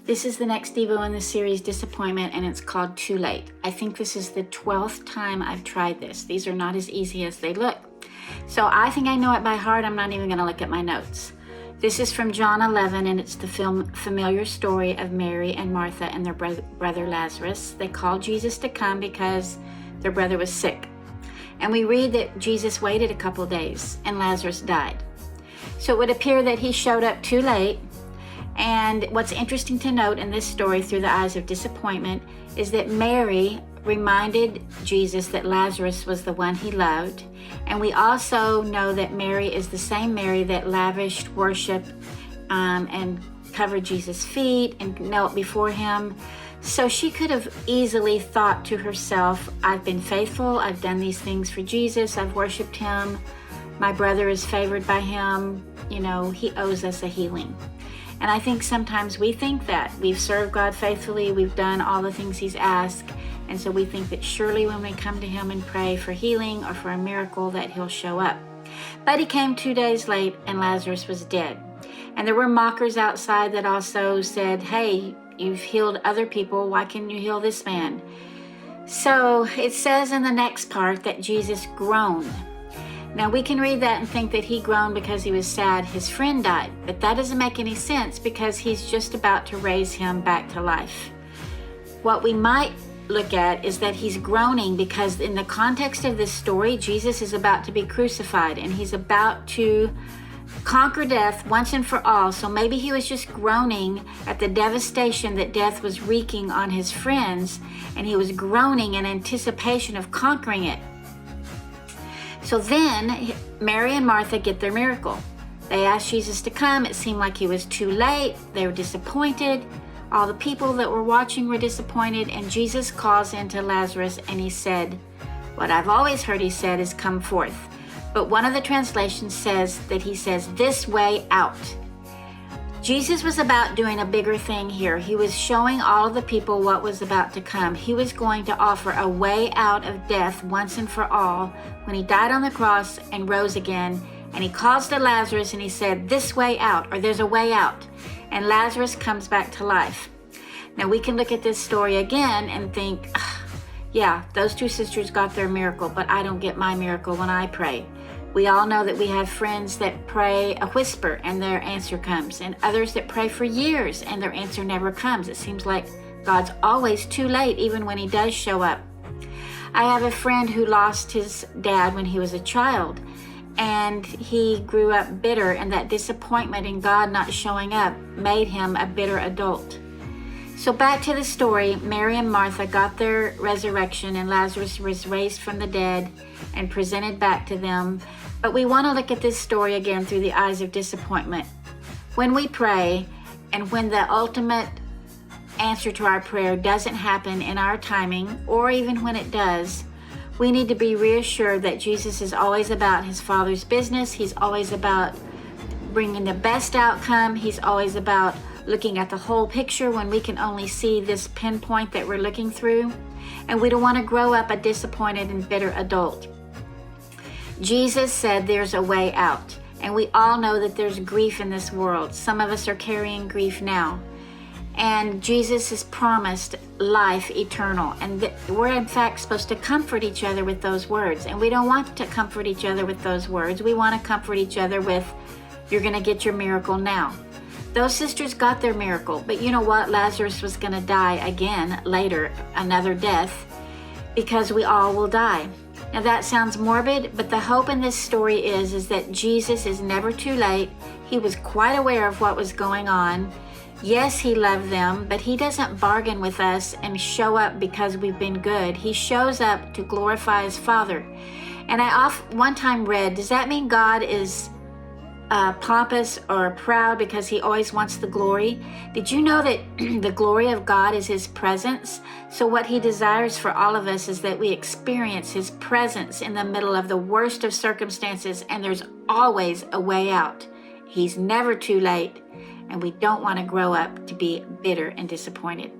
This is the next Devo in the series, Disappointment, and it's called Too Late. I think this is the 12th time I've tried this. These are not as easy as they look. So I think I know it by heart. I'm not even going to look at my notes. This is from John 11, and it's the familiar story of Mary and Martha and their brother Lazarus. They called Jesus to come because their brother was sick. And we read that Jesus waited a couple days and Lazarus died. So it would appear that he showed up too late. And what's interesting to note in this story through the eyes of disappointment is that Mary reminded Jesus that Lazarus was the one he loved. And we also know that Mary is the same Mary that lavished worship and covered Jesus' feet and knelt before him. So she could have easily thought to herself, I've been faithful, I've done these things for Jesus, I've worshiped him, my brother is favored by him, he owes us a healing. And I think sometimes we think that. We've served God faithfully, we've done all the things he's asked, and so we think that surely when we come to him and pray for healing or for a miracle that he'll show up. But he came 2 days late and Lazarus was dead. And there were mockers outside that also said, hey, you've healed other people, why can't you heal this man? So it says in the next part that Jesus groaned. Now we can read that and think that he groaned because he was sad his friend died, but that doesn't make any sense because he's just about to raise him back to life. What we might look at is that he's groaning because in the context of this story, Jesus is about to be crucified and he's about to conquer death once and for all. So maybe he was just groaning at the devastation that death was wreaking on his friends, and he was groaning in anticipation of conquering it. So then Mary and Martha get their miracle. They asked Jesus to come. It seemed like he was too late. They were disappointed. All the people that were watching were disappointed, and Jesus calls into Lazarus and he said, what I've always heard he said is come forth. But one of the translations says that he says, this way out. Jesus was about doing a bigger thing here. He was showing all of the people what was about to come. He was going to offer a way out of death once and for all when he died on the cross and rose again. And he calls to Lazarus and he said, this way out, or there's a way out. And Lazarus comes back to life. Now we can look at this story again and think, yeah, those two sisters got their miracle, but I don't get my miracle when I pray. We all know that we have friends that pray a whisper and their answer comes, and others that pray for years and their answer never comes. It seems like God's always too late, even when he does show up. I have a friend who lost his dad when he was a child, and he grew up bitter, and that disappointment in God not showing up made him a bitter adult. So back to the story, Mary and Martha got their resurrection, and Lazarus was raised from the dead and presented back to them. But we want to look at this story again through the eyes of disappointment. When we pray, and when the ultimate answer to our prayer doesn't happen in our timing, or even when it does, we need to be reassured that Jesus is always about his Father's business. He's always about bringing the best outcome. He's always about looking at the whole picture when we can only see this pinpoint that we're looking through. And we don't want to grow up a disappointed and bitter adult. Jesus said there's a way out. And we all know that there's grief in this world. Some of us are carrying grief now. And Jesus has promised life eternal. And we're in fact supposed to comfort each other with those words. And we don't want to comfort each other with those words. We want to comfort each other with, you're going to get your miracle now. Those sisters got their miracle, but you know what? Lazarus was going to die again later, another death, because we all will die. Now that sounds morbid, but the hope in this story is that Jesus is never too late. He was quite aware of what was going on. Yes, he loved them, but he doesn't bargain with us and show up because we've been good. He shows up to glorify his Father. And I one time read, does that mean God is pompous or proud because he always wants the glory? Did you know that the glory of God is his presence? So what he desires for all of us is that we experience his presence in the middle of the worst of circumstances, and there's always a way out. He's never too late, and we don't want to grow up to be bitter and disappointed.